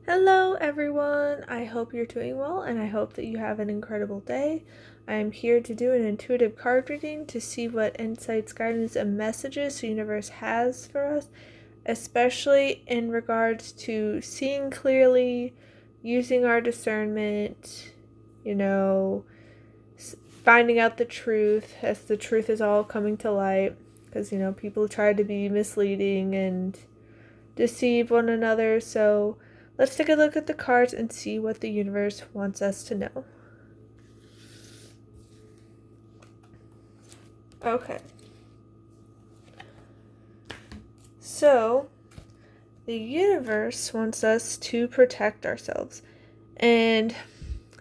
Hello, everyone. I hope you're doing well and I hope that you have an incredible day. I am here to do an intuitive card reading to see what insights, guidance, and messages the universe has for us, especially in regards to seeing clearly, using our discernment, you know, finding out the truth as the truth is all coming to light. Because, people try to be misleading and deceive one another. So let's take a look at the cards and see what the universe wants us to know. Okay. So the universe wants us to protect ourselves. And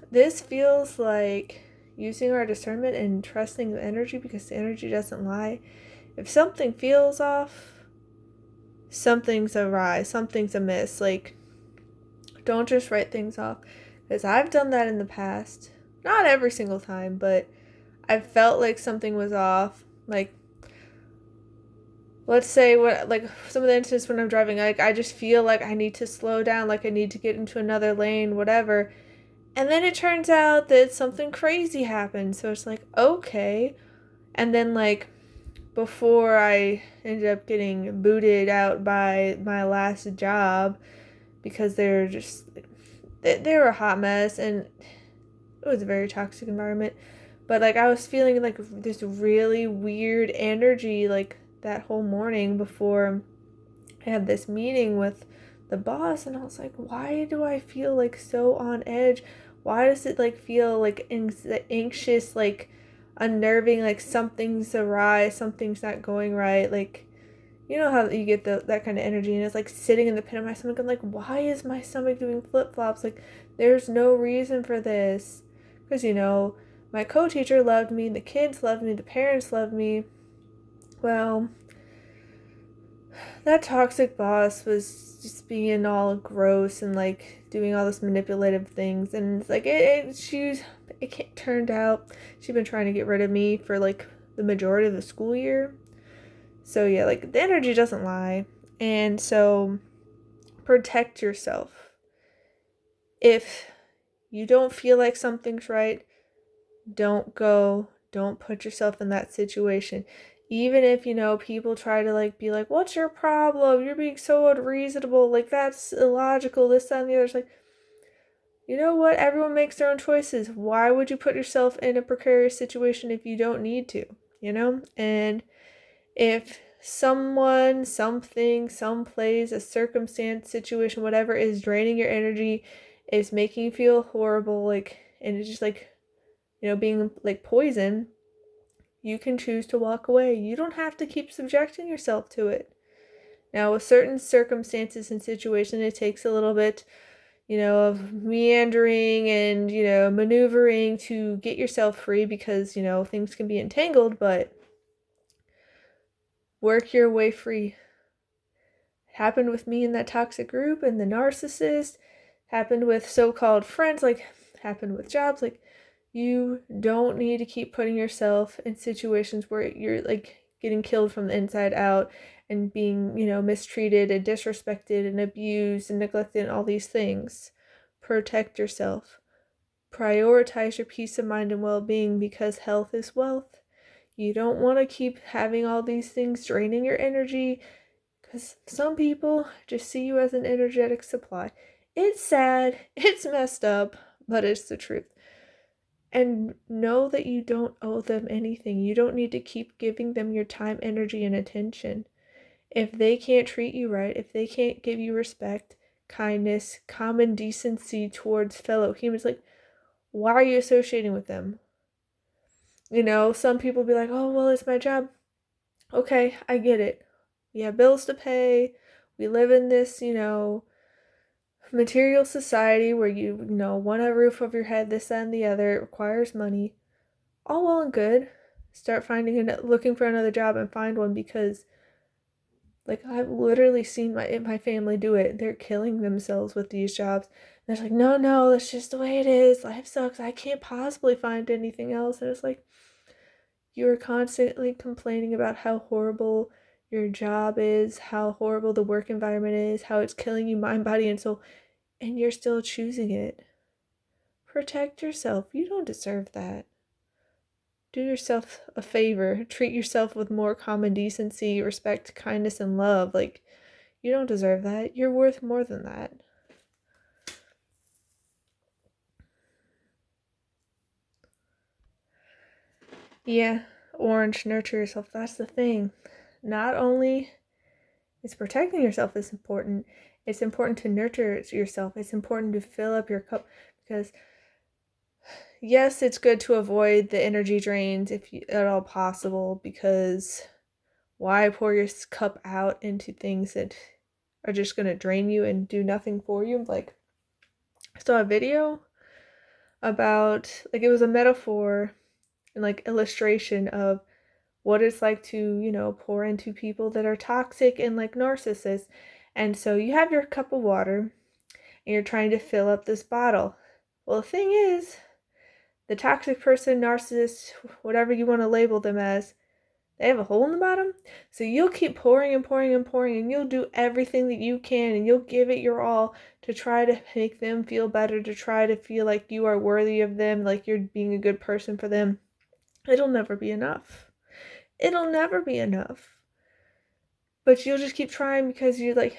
this feels like using our discernment and trusting the energy, because the energy doesn't lie. If something feels off, something's awry, something's amiss. Like, don't just write things off. Because I've done that in the past. Not every single time, but I felt like something was off. Like, let's say some of the instances when I'm driving, like, I just feel like I need to slow down, like I need to get into another lane, whatever. And then it turns out that something crazy happened. So it's like, okay. And then, like, before I ended up getting booted out by my last job because they were a hot mess and it was a very toxic environment. But, like, I was feeling, like, this really weird energy, like, that whole morning before I had this meeting with the boss. And I was like, why do I feel, like, so on edge? Why does it, like, feel, like, anxious, like, unnerving, like, something's awry, something's not going right? Like, you know how you get that kind of energy, and it's, like, sitting in the pit of my stomach. I'm like, why is my stomach doing flip-flops? Like, there's no reason for this. Because, my co-teacher loved me, the kids loved me, the parents loved me. Well, that toxic boss was just being all gross and, like, doing all this manipulative things. And it's like, it turned out she'd been trying to get rid of me for, like, the majority of the school year. So, yeah, like, the energy doesn't lie. And so, protect yourself. If you don't feel like something's right, don't go. Don't put yourself in that situation. Even if, people try to, like, be like, what's your problem? You're being so unreasonable. Like, that's illogical, this, that, and the other. It's like, you know what? Everyone makes their own choices. Why would you put yourself in a precarious situation if you don't need to? And if someone, something, some place, a circumstance, situation, whatever is draining your energy, is making you feel horrible, like, and it's just like, being like poison, you can choose to walk away. You don't have to keep subjecting yourself to it. Now, with certain circumstances and situations, it takes a little bit, of meandering and, maneuvering to get yourself free, because, things can be entangled, but work your way free. It happened with me in that toxic group and the narcissist, happened with so-called friends, like, happened with jobs. Like, you don't need to keep putting yourself in situations where you're, like, getting killed from the inside out and being, mistreated and disrespected and abused and neglected and all these things. Protect yourself. Prioritize your peace of mind and well-being, because health is wealth. You don't want to keep having all these things draining your energy, because some people just see you as an energetic supply. It's sad, it's messed up, but it's the truth. And know that you don't owe them anything. You don't need to keep giving them your time, energy, and attention. If they can't treat you right, if they can't give you respect, kindness, common decency towards fellow humans, like, why are you associating with them? Some people be like, oh, well, it's my job. Okay, I get it. We have bills to pay. We live in this, material society where you want a roof over your head, this, that, and the other. It requires money. All well and good. Start looking for another job and find one, because, like, I've literally seen my family do it. They're killing themselves with these jobs. And they're like, no, that's just the way it is. Life sucks. I can't possibly find anything else. And it's like, you are constantly complaining about how horrible your job is, how horrible the work environment is, how it's killing you mind, body, and soul. and you're still choosing it. Protect yourself. You don't deserve that. Do yourself a favor. Treat yourself with more common decency, respect, kindness, and love. Like, you don't deserve that. You're worth more than that. Yeah, orange, nurture yourself. That's the thing. Not only is protecting yourself is important, it's important to nurture yourself. It's important to fill up your cup because, yes, it's good to avoid the energy drains if at all possible, because why pour your cup out into things that are just going to drain you and do nothing for you? Like, I saw a video about, like, it was a metaphor and like illustration of what it's like to, pour into people that are toxic and like narcissists. And so you have your cup of water and you're trying to fill up this bottle. Well, the thing is, the toxic person, narcissist, whatever you want to label them as, they have a hole in the bottom. So you'll keep pouring and pouring and pouring, and you'll do everything that you can, and you'll give it your all to try to make them feel better, to try to feel like you are worthy of them, like you're being a good person for them. It'll never be enough. It'll never be enough. But you'll just keep trying because you're like,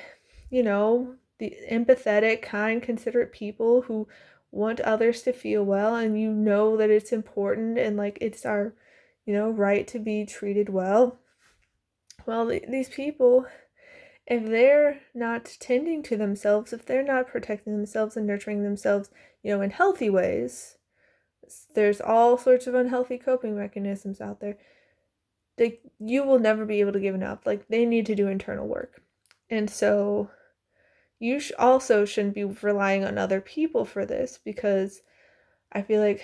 the empathetic, kind, considerate people who want others to feel well, and you know that it's important and like it's our, right to be treated well. Well, these people, if they're not tending to themselves, if they're not protecting themselves and nurturing themselves, in healthy ways, there's all sorts of unhealthy coping mechanisms out there. You will never be able to give enough. Like, they need to do internal work. And so you also shouldn't be relying on other people for this, because I feel like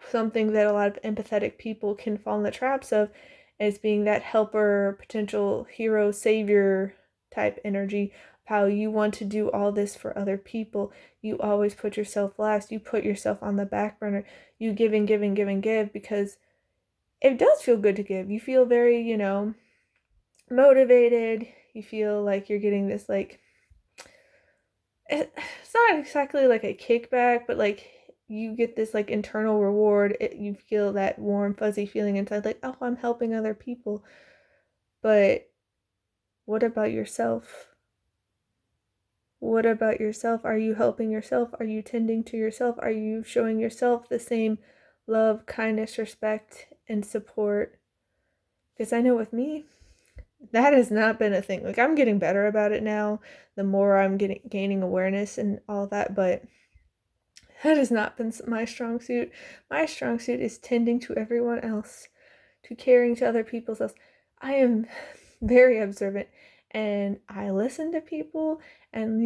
something that a lot of empathetic people can fall in the traps of is being that helper, potential hero, savior type energy. How you want to do all this for other people. You always put yourself last. You put yourself on the back burner. You give and give and give and give because it does feel good to give. You feel very, motivated. You feel like you're getting this, like, it's not exactly like a kickback, but like you get this like internal reward. You feel that warm, fuzzy feeling inside, like, oh, I'm helping other people. But what about yourself? What about yourself? Are you helping yourself? Are you tending to yourself? Are you showing yourself the same love, kindness, respect, and support? Because I know with me, that has not been a thing. Like, I'm getting better about it now, the more I'm gaining awareness and all that, but that has not been my strong suit. My strong suit is tending to everyone else, to caring to other people's else. I am very observant, and I listen to people, and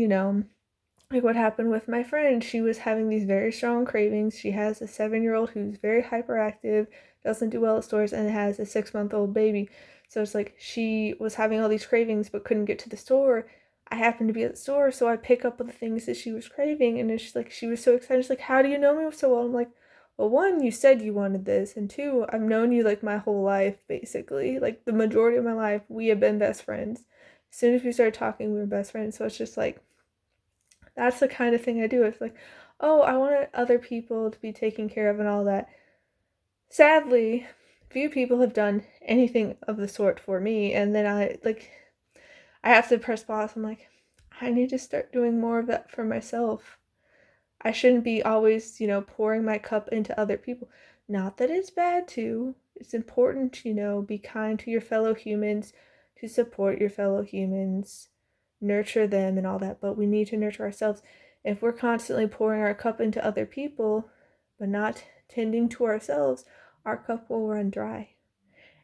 like what happened with my friend, she was having these very strong cravings. She has a 7-year-old who's very hyperactive, doesn't do well at stores, and has a 6-month-old baby. So it's like she was having all these cravings but couldn't get to the store. I happened to be at the store, so I pick up the things that she was craving, and it's like she was so excited. She's like, "How do you know me so well?" I'm like, "Well, one, you said you wanted this, and two, I've known you like my whole life, basically. Like the majority of my life, we have been best friends. As soon as we started talking, we were best friends." So it's just like, that's the kind of thing I do. It's like, oh, I want other people to be taken care of and all that. Sadly, few people have done anything of the sort for me, and then I have to press pause. I'm like, I need to start doing more of that for myself. I shouldn't be always, pouring my cup into other people. Not that it's bad to. It's important to, be kind to your fellow humans, to support your fellow humans, nurture them and all that, but we need to nurture ourselves. If we're constantly pouring our cup into other people, but not tending to ourselves, our cup will run dry.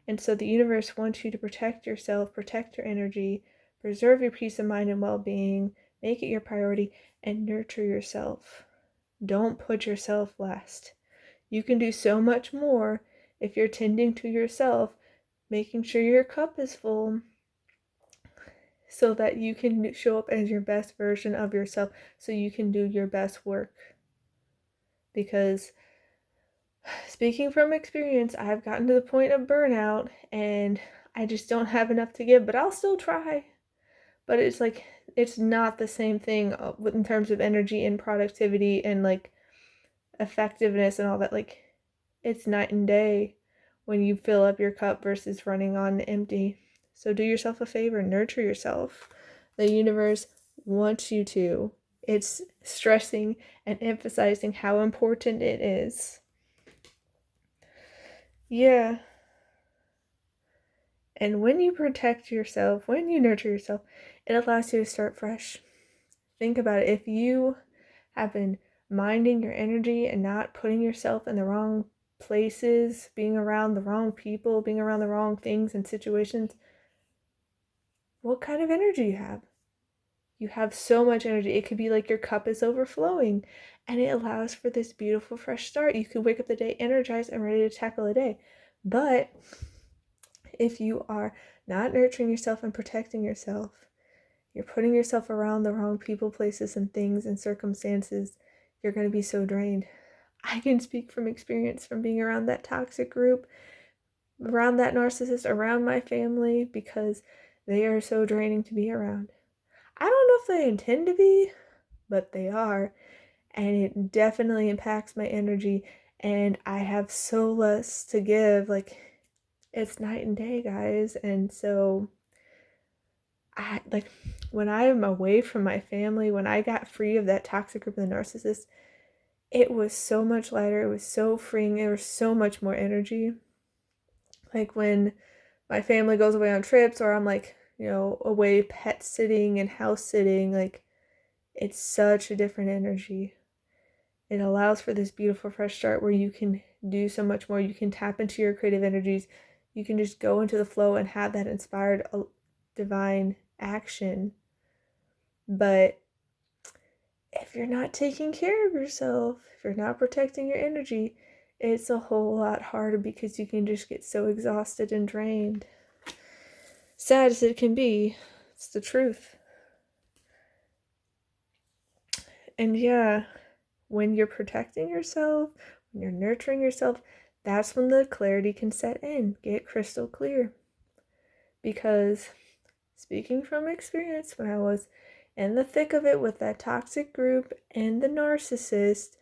And so the universe wants you to protect yourself, protect your energy, preserve your peace of mind and well-being, make it your priority, and nurture yourself. Don't put yourself last. You can do so much more if you're tending to yourself, making sure your cup is full so that you can show up as your best version of yourself, so you can do your best work. Because speaking from experience, I've gotten to the point of burnout and I just don't have enough to give, but I'll still try. But it's like, it's not the same thing in terms of energy and productivity and like effectiveness and all that. Like, it's night and day when you fill up your cup versus running on empty. So do yourself a favor, nurture yourself. The universe wants you to. It's stressing and emphasizing how important it is. Yeah. And when you protect yourself, when you nurture yourself, it allows you to start fresh. Think about it. If you have been minding your energy and not putting yourself in the wrong places, being around the wrong people, being around the wrong things and situations, what kind of energy you have? You have so much energy. It could be like your cup is overflowing, and it allows for this beautiful fresh start. You could wake up the day energized and ready to tackle the day. But if you are not nurturing yourself and protecting yourself, you're putting yourself around the wrong people, places, and things and circumstances, you're going to be so drained. I can speak from experience from being around that toxic group, around that narcissist, around my family, because they are so draining to be around. I don't know if they intend to be, but they are. And it definitely impacts my energy. And I have so less to give. Like, it's night and day, guys. And so I like when I am away from my family, when I got free of that toxic group of the narcissist, it was so much lighter. It was so freeing. There was so much more energy. Like when my family goes away on trips, or I'm like, away pet sitting and house sitting, like, it's such a different energy. It allows for this beautiful fresh start where you can do so much more. You can tap into your creative energies. You can just go into the flow and have that inspired divine action. But if you're not taking care of yourself, if you're not protecting your energy, it's a whole lot harder because you can just get so exhausted and drained. Sad as it can be, it's the truth. And yeah, when you're protecting yourself, when you're nurturing yourself, that's when the clarity can set in. Get crystal clear. Because speaking from experience, when I was in the thick of it with that toxic group and the narcissist,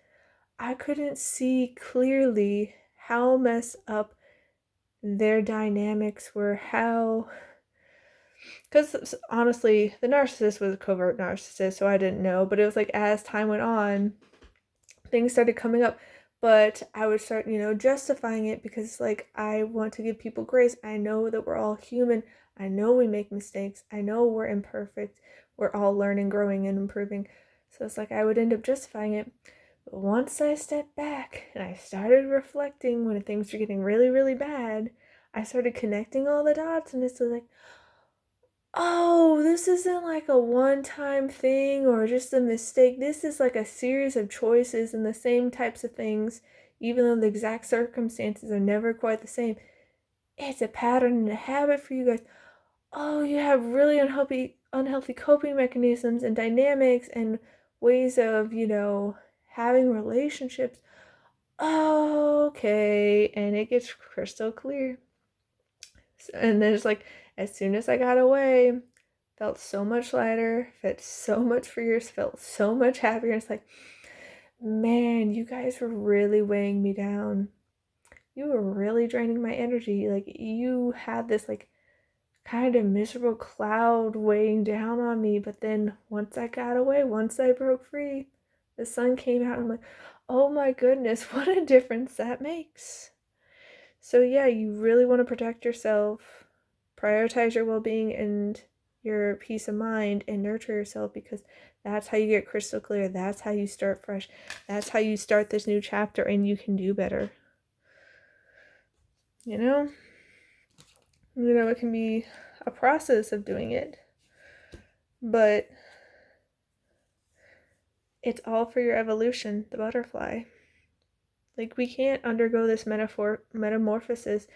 I couldn't see clearly how messed up their dynamics were, because honestly, the narcissist was a covert narcissist, so I didn't know, but it was like as time went on, things started coming up, but I would start, justifying it because like I want to give people grace. I know that we're all human. I know we make mistakes. I know we're imperfect. We're all learning, growing, and improving. So it's like I would end up justifying it. But once I stepped back and I started reflecting when things were getting really, really bad, I started connecting all the dots, and it's like, oh, this isn't like a one-time thing or just a mistake. This is like a series of choices and the same types of things, even though the exact circumstances are never quite the same. It's a pattern and a habit for you guys. Oh, you have really unhealthy coping mechanisms and dynamics and ways of, having relationships. Oh, okay. And it gets crystal clear. And then it's like, as soon as I got away, felt so much lighter, felt so much freer, felt so much happier. It's like, man, you guys were really weighing me down. You were really draining my energy. Like, you had this like kind of miserable cloud weighing down on me. But then once I got away, once I broke free, the sun came out. And I'm like, oh my goodness, what a difference that makes. So yeah, you really want to protect yourself, prioritize your well-being and your peace of mind, and nurture yourself, because that's how you get crystal clear. That's how you start fresh. That's how you start this new chapter, and you can do better. It can be a process of doing it, but it's all for your evolution, the butterfly. Like, we can't undergo this metamorphosis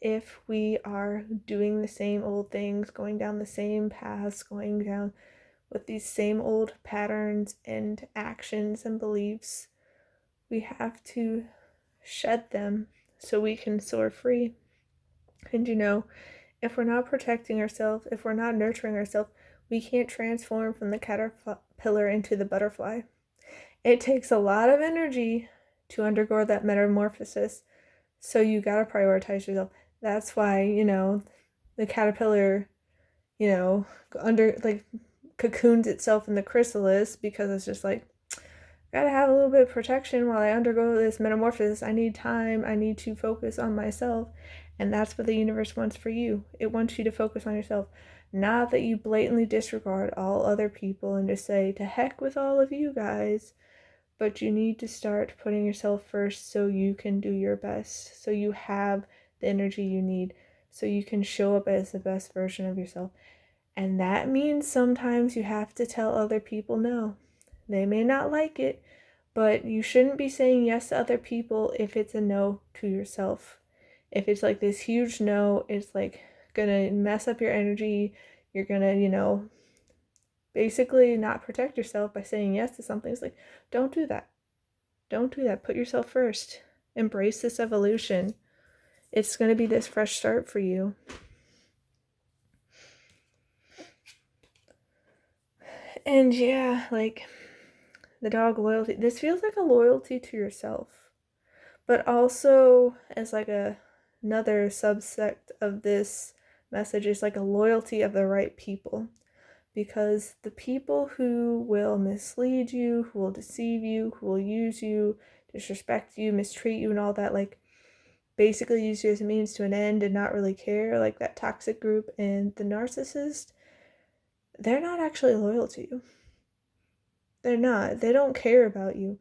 if we are doing the same old things, going down the same paths, going down with these same old patterns and actions and beliefs. We have to shed them so we can soar free. And if we're not protecting ourselves, if we're not nurturing ourselves, We can't transform from the caterpillar into the butterfly. It takes a lot of energy to undergo that metamorphosis. So you gotta prioritize yourself. That's why, the caterpillar, cocoons itself in the chrysalis, because it's just like, gotta have a little bit of protection while I undergo this metamorphosis. I need time. I need to focus on myself. And that's what the universe wants for you. It wants you to focus on yourself. Not that you blatantly disregard all other people and just say, to heck with all of you guys. But you need to start putting yourself first so you can do your best. So you have the energy you need. So you can show up as the best version of yourself. And that means sometimes you have to tell other people no. They may not like it, but you shouldn't be saying yes to other people if it's a no to yourself. If it's like this huge no, it's like gonna mess up your energy. You're gonna, basically not protect yourself by saying yes to something. It's like, don't do that. Don't do that. Put yourself first. Embrace this evolution. It's gonna be this fresh start for you. And yeah, like the dog loyalty. This feels like a loyalty to yourself, but also as like another subsect of this message is like a loyalty of the right people. Because the people who will mislead you, who will deceive you, who will use you, disrespect you, mistreat you, and all that, like basically use you as a means to an end and not really care, like that toxic group and the narcissist, they're not actually loyal to you. They're not. They don't care about you.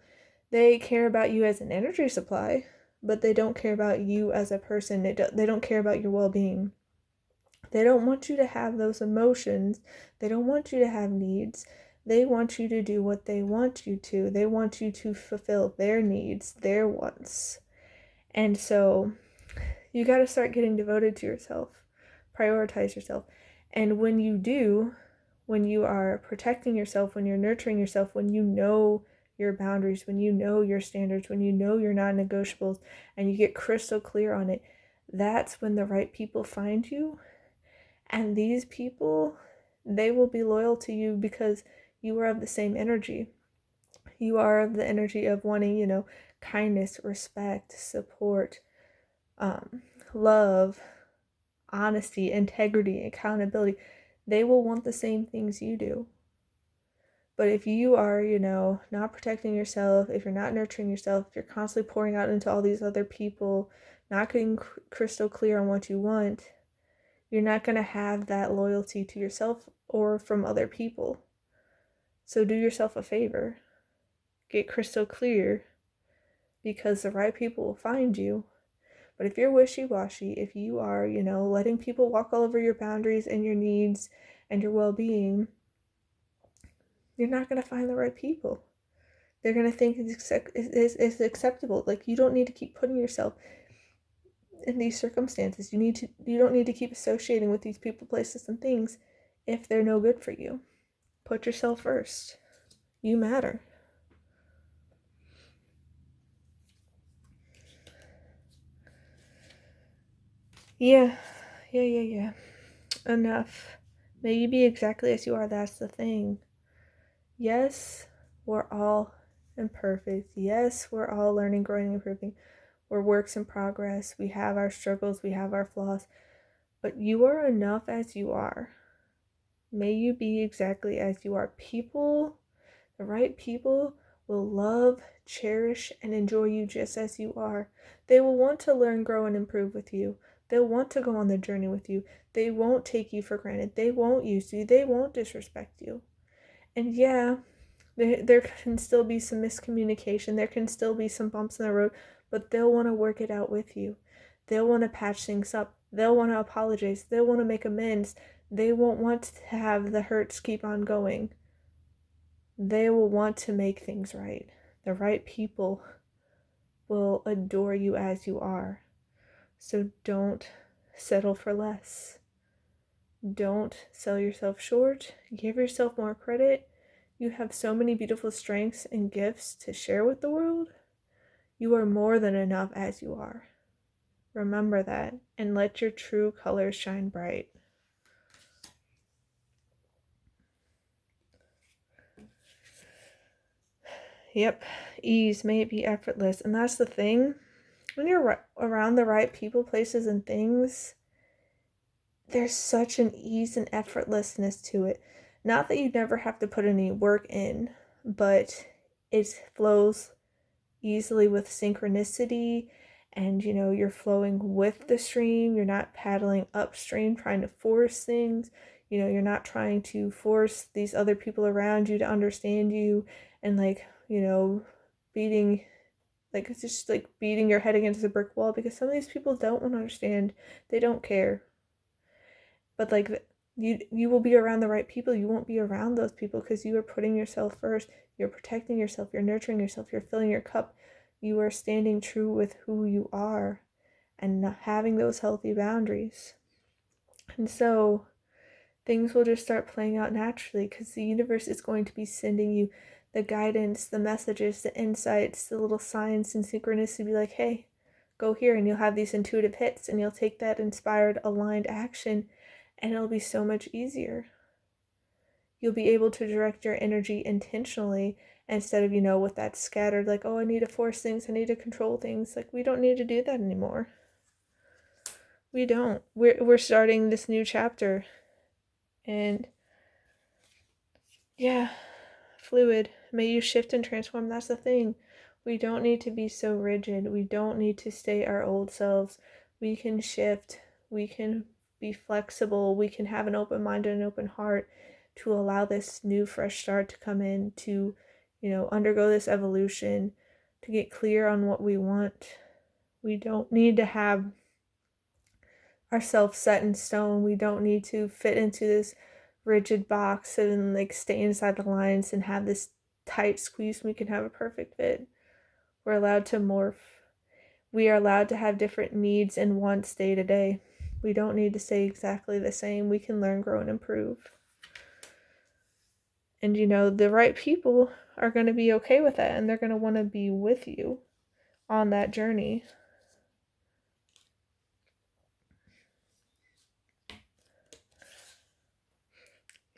They care about you as an energy supply, but they don't care about you as a person. They don't care about your well-being. They don't want you to have those emotions. They don't want you to have needs. They want you to do what they want you to. They want you to fulfill their needs, their wants. And so you got to start getting devoted to yourself. Prioritize yourself. And when you do, when you are protecting yourself, when you're nurturing yourself, when you know your boundaries, when you know your standards, when you know your non-negotiables, and you get crystal clear on it, that's when the right people find you. And these people, they will be loyal to you because you are of the same energy. You are of the energy of wanting, kindness, respect, support, love, honesty, integrity, accountability. They will want the same things you do. But if you are, not protecting yourself, if you're not nurturing yourself, if you're constantly pouring out into all these other people, not getting crystal clear on what you want, you're not going to have that loyalty to yourself or from other people. So do yourself a favor. Get crystal clear, because the right people will find you. But if you're wishy-washy, if you are, letting people walk all over your boundaries and your needs and your well-being, you're not going to find the right people. They're going to think it's acceptable. Like, you don't need to keep putting yourself in these circumstances. You don't need to keep associating with these people, places, and things if they're no good for you. Put yourself first. You matter. Yeah. Enough. May you be exactly as you are. That's the thing. Yes, we're all imperfect. Yes, we're all learning, growing, improving. We're works in progress. We have our struggles. We have our flaws. But you are enough as you are. May you be exactly as you are. People, the right people, will love, cherish, and enjoy you just as you are. They will want to learn, grow, and improve with you. They'll want to go on the journey with you. They won't take you for granted. They won't use you. They won't disrespect you. And yeah, there can still be some miscommunication. There can still be some bumps in the road, but they'll want to work it out with you. They'll want to patch things up. They'll want to apologize. They'll want to make amends. They won't want to have the hurts keep on going. They will want to make things right. The right people will adore you as you are. So don't settle for less. Don't sell yourself short. Give yourself more credit. You have so many beautiful strengths and gifts to share with the world. You are more than enough as you are. Remember that, and let your true colors shine bright. Yep. Ease. May it be effortless. And that's the thing. When you're around the right people, places, and things, there's such an ease and effortlessness to it. Not that you never have to put any work in, but it flows easily with synchronicity, and you're flowing with the stream. You're not paddling upstream trying to force things. You're not trying to force these other people around you to understand you, and beating it's just like beating your head against a brick wall, because some of these people don't want to understand. They don't care. But you will be around the right people. You won't be around those people because you are putting yourself first. You're protecting yourself. You're nurturing yourself. You're filling your cup. You are standing true with who you are and not having those healthy boundaries. And so things will just start playing out naturally, because the universe is going to be sending you the guidance, the messages, the insights, the little signs and synchronicity to be like, hey, go here, and you'll have these intuitive hits, and you'll take that inspired, aligned action, and it'll be so much easier. You'll be able to direct your energy intentionally instead of, with that scattered, like, oh, I need to force things, I need to control things. Like, we don't need to do that anymore. We don't. We're starting this new chapter. And yeah, fluid. May you shift and transform. That's the thing. We don't need to be so rigid. We don't need to stay our old selves. We can shift. We can be flexible. We can have an open mind and an open heart to allow this new fresh start to come in, to undergo this evolution, to get clear on what we want. We don't need to have ourselves set in stone. We don't need to fit into this rigid box and stay inside the lines and have this tight squeeze. We can have a perfect fit. We're allowed to morph. We are allowed to have different needs and wants day to day. We don't need to stay exactly the same. We can learn, grow, and improve. And the right people are going to be okay with that, and they're going to want to be with you on that journey.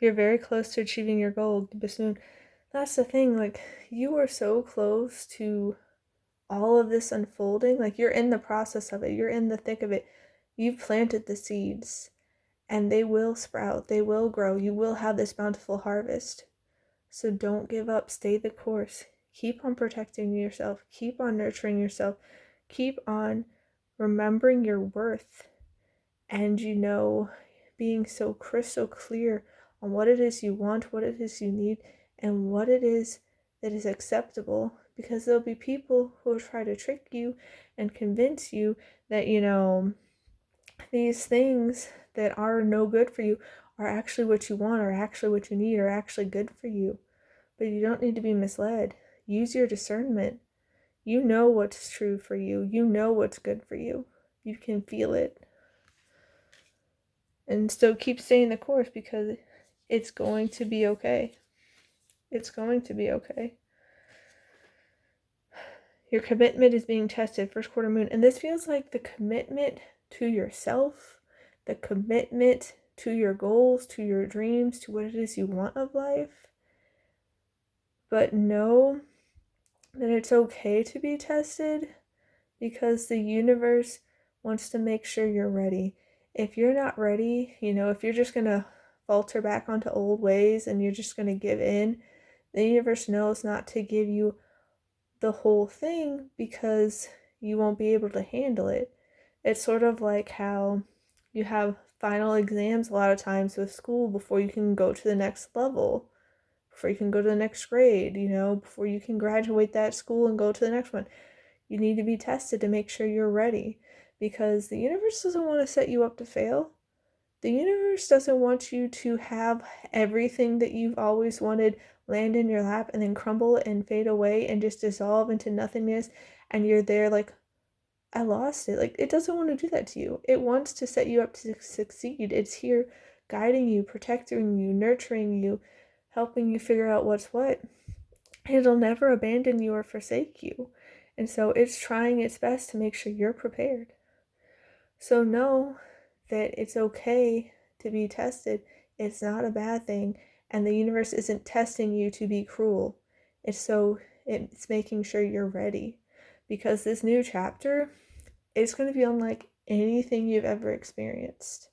You're very close to achieving your goal, Bassoon. That's the thing, you are so close to all of this unfolding. You're in the process of it. You're in the thick of it. You've planted the seeds, and they will sprout. They will grow. You will have this bountiful harvest. So don't give up. Stay the course. Keep on protecting yourself. Keep on nurturing yourself. Keep on remembering your worth. And being so crystal clear on what it is you want, what it is you need, and what it is that is acceptable. Because there'll be people who will try to trick you and convince you that, these things that are no good for you are actually what you want, or actually what you need, or actually good for you. But you don't need to be misled. Use your discernment. You know what's true for you. You know what's good for you. You can feel it. And so keep staying the course, because it's going to be okay. It's going to be okay. Your commitment is being tested, first quarter moon. And this feels like the commitment to yourself, the commitment to your goals, to your dreams, to what it is you want of life. But know that it's okay to be tested, because the universe wants to make sure you're ready. If you're not ready, if you're just going to falter back onto old ways and you're just going to give in, the universe knows not to give you the whole thing, because you won't be able to handle it. It's sort of like how you have final exams a lot of times with school before you can go to the next level, before you can go to the next grade, before you can graduate that school and go to the next one. You need to be tested to make sure you're ready, because the universe doesn't want to set you up to fail. The universe doesn't want you to have everything that you've always wanted land in your lap and then crumble and fade away and just dissolve into nothingness, and you're there like, I lost it. It doesn't want to do that to you. It wants to set you up to succeed. It's here guiding you, protecting you, nurturing you, helping you figure out what's what. It'll never abandon you or forsake you. And so it's trying its best to make sure you're prepared. So know that it's okay to be tested. It's not a bad thing. And the universe isn't testing you to be cruel. It's so it's making sure you're ready, because this new chapter is going to be unlike anything you've ever experienced.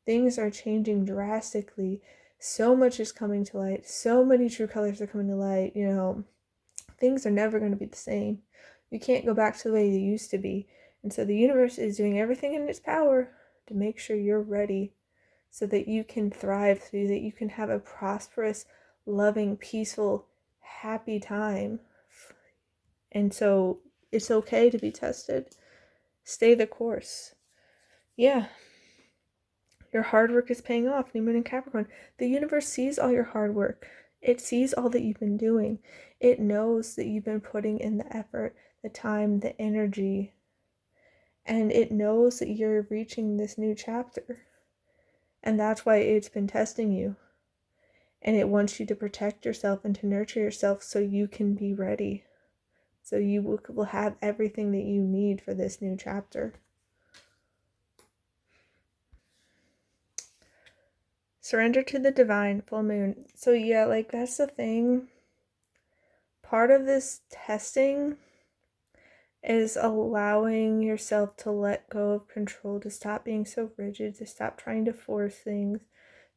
Things are changing drastically. So much is coming to light. So many true colors are coming to light. Things are never going to be the same. You can't go back to the way you used to be. And so the universe is doing everything in its power to make sure you're ready, so that you can thrive, so that you can have a prosperous, loving, peaceful, happy time. And so it's okay to be tested. Stay the course. Yeah. Your hard work is paying off, New Moon in Capricorn. The universe sees all your hard work. It sees all that you've been doing. It knows that you've been putting in the effort, the time, the energy. And it knows that you're reaching this new chapter. And that's why it's been testing you. And it wants you to protect yourself and to nurture yourself so you can be ready. So you will have everything that you need for this new chapter. Surrender to the divine, full moon. So yeah, like that's the thing. Part of this testing is allowing yourself to let go of control, to stop being so rigid, to stop trying to force things,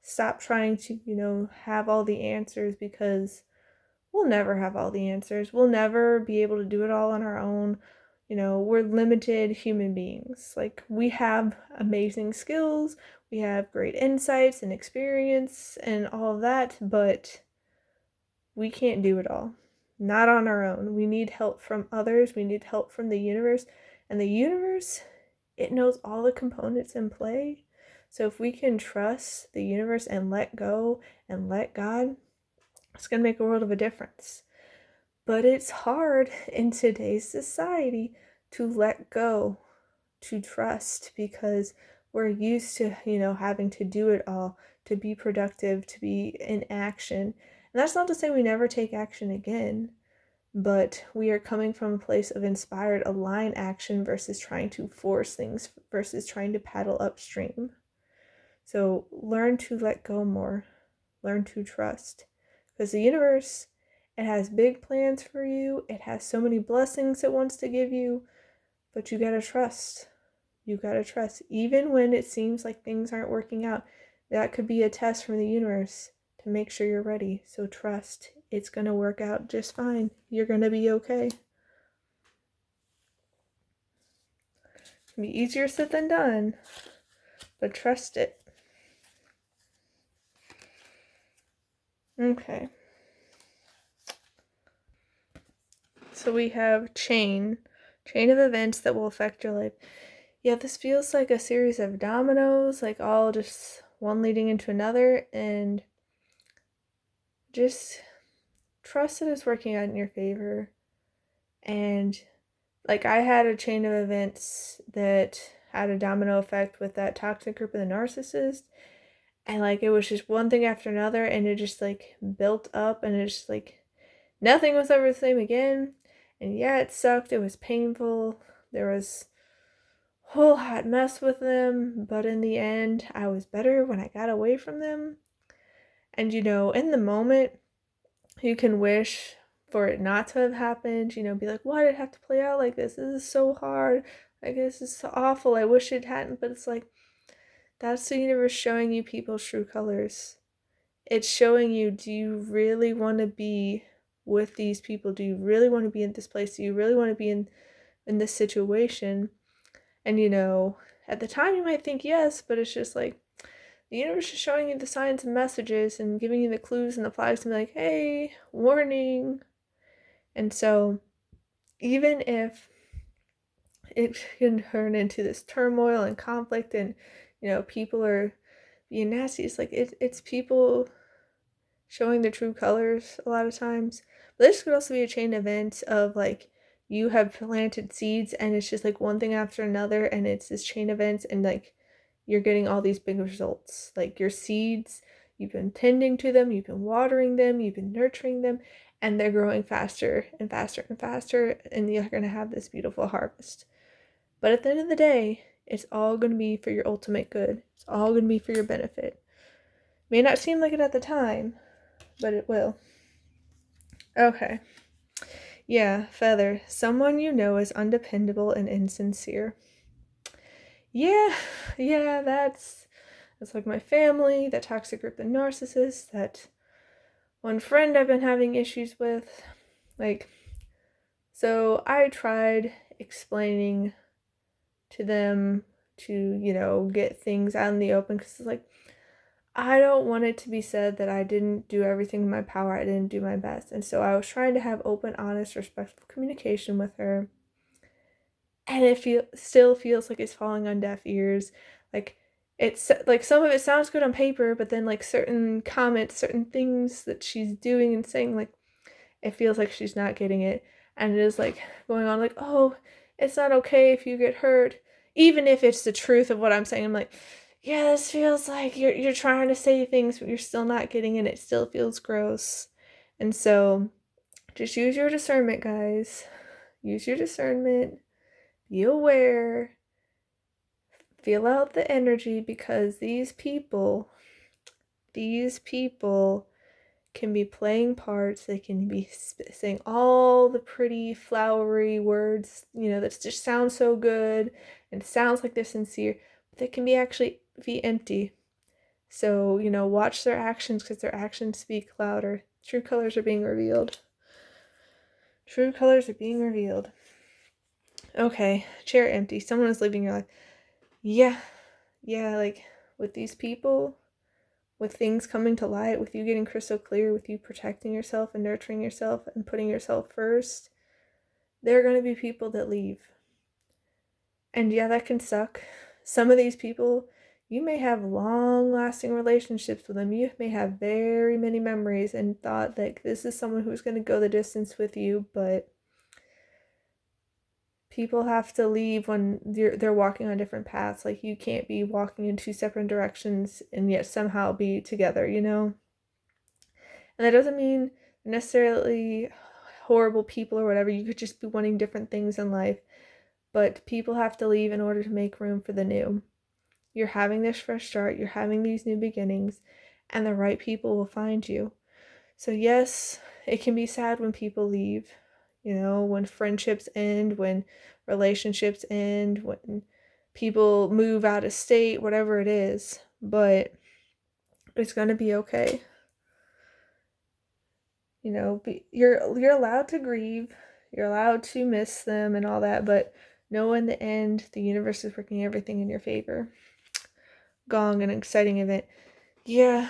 stop trying to, have all the answers, because we'll never have all the answers. We'll never be able to do it all on our own. We're limited human beings. Like, we have amazing skills, we have great insights and experience and all of that, but we can't do it all. Not on our own. We need help from others. We need help from the universe. And the universe, it knows all the components in play. So if we can trust the universe and let go and let God, it's going to make a world of a difference. But it's hard in today's society to let go, to trust, because we're used to, having to do it all, to be productive, to be in action. And that's not to say we never take action again, but we are coming from a place of inspired, aligned action versus trying to force things, versus trying to paddle upstream. So learn to let go more, learn to trust, because the universe, it has big plans for you. It has so many blessings it wants to give you, but you gotta trust. You gotta trust, even when it seems like things aren't working out. That could be a test from the universe to make sure you're ready. So trust. It's gonna work out just fine. You're gonna be okay. It can be easier said than done, but trust it. Okay. So we have chain of events that will affect your life. Yeah, this feels like a series of dominoes, like all just one leading into another, and just trust that it's working out in your favor. And like, I had a chain of events that had a domino effect with that toxic group of the narcissist, and like it was just one thing after another, and it just like built up, and it's just like nothing was ever the same again. And yeah, it sucked. It was painful. There was a whole hot mess with them, but in the end, I was better when I got away from them. And in the moment, you can wish for it not to have happened, be like, why did it have to play out like this? This is so hard. Like, this is so awful. I wish it hadn't. But it's like, that's the universe showing you people's true colors. It's showing you, do you really want to be with these people? Do you really want to be in this place? Do you really want to be in this situation? And at the time you might think yes, but it's just like the universe is showing you the signs and messages and giving you the clues and the flags and be like, hey, warning. And so even if it can turn into this turmoil and conflict and people are being nasty, it's like it's people showing their true colors a lot of times. But this could also be a chain event of like, you have planted seeds and it's just like one thing after another, and it's this chain event, and like you're getting all these big results. Like, your seeds, you've been tending to them, you've been watering them, you've been nurturing them, and they're growing faster and faster and faster, and you're going to have this beautiful harvest. But at the end of the day, it's all going to be for your ultimate good. It's all going to be for your benefit. May not seem like it at the time, but it will. Okay. Yeah, feather. Someone you know is undependable and insincere. Yeah, yeah, that's like my family, that toxic group of narcissists, that one friend I've been having issues with. Like, so I tried explaining to them to, get things out in the open, because it's like, I don't want it to be said that I didn't do everything in my power, I didn't do my best. And so I was trying to have open, honest, respectful communication with her. And it still feels like it's falling on deaf ears. Like, it's like some of it sounds good on paper, but then like certain comments, certain things that she's doing and saying, like, it feels like she's not getting it. And it is like going on like, oh, it's not okay if you get hurt. Even if it's the truth of what I'm saying, I'm like, yeah, this feels like you're trying to say things, but you're still not getting it. It still feels gross. And so just use your discernment, guys. Use your discernment. Be aware. Feel out the energy, because these people can be playing parts. They can be saying all the pretty flowery words, that just sound so good and sounds like they're sincere, but they can be empty. So, watch their actions, because their actions speak louder. True colors are being revealed. True colors are being revealed. Okay, chair empty. Someone is leaving your life. Yeah, like with these people, with things coming to light, with you getting crystal clear, with you protecting yourself and nurturing yourself and putting yourself first, there are going to be people that leave. And yeah, that can suck. Some of these people, you may have long-lasting relationships with them. You may have very many memories and thought that this is someone who's going to go the distance with you, but people have to leave when they're walking on different paths. Like, you can't be walking in two separate directions and yet somehow be together, And that doesn't mean necessarily horrible people or whatever. You could just be wanting different things in life. But people have to leave in order to make room for the new. You're having this fresh start. You're having these new beginnings. And the right people will find you. So yes, it can be sad when people leave. When friendships end, when relationships end, when people move out of state, whatever it is. But it's going to be okay. You're allowed to grieve. You're allowed to miss them and all that. But know in the end, the universe is working everything in your favor. Gong, an exciting event. Yeah,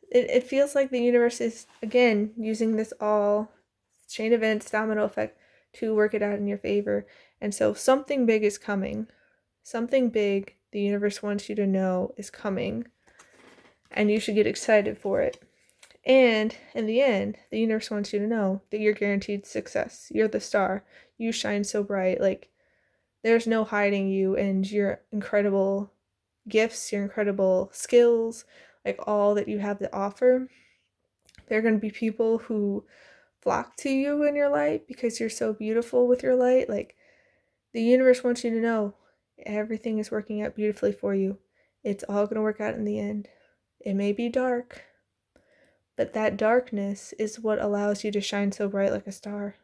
it feels like the universe is, again, using this all chain events, domino effect, to work it out in your favor. And so something big is coming. Something big the universe wants you to know is coming. And you should get excited for it. And in the end, the universe wants you to know that you're guaranteed success. You're the star. You shine so bright. Like, there's no hiding you and your incredible gifts, your incredible skills, like all that you have to offer. There are going to be people who flock to you in your light because you're so beautiful with your light. Like, the universe wants you to know everything is working out beautifully for you. It's all going to work out in the end. It may be dark, but that darkness is what allows you to shine so bright like a star.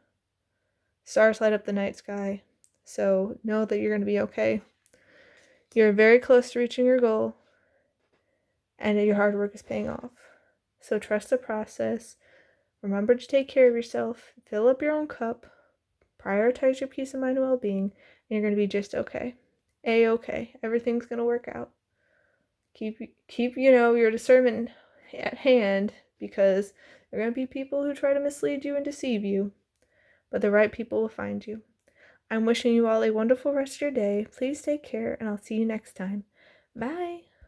Stars light up the night sky. So know that you're going to be okay. You're very close to reaching your goal, and your hard work is paying off. So trust the process. Remember to take care of yourself. Fill up your own cup. Prioritize your peace of mind and well-being, and you're going to be just okay. A-okay. Everything's going to work out. Keep your discernment at hand, because there are going to be people who try to mislead you and deceive you, but the right people will find you. I'm wishing you all a wonderful rest of your day. Please take care, and I'll see you next time. Bye.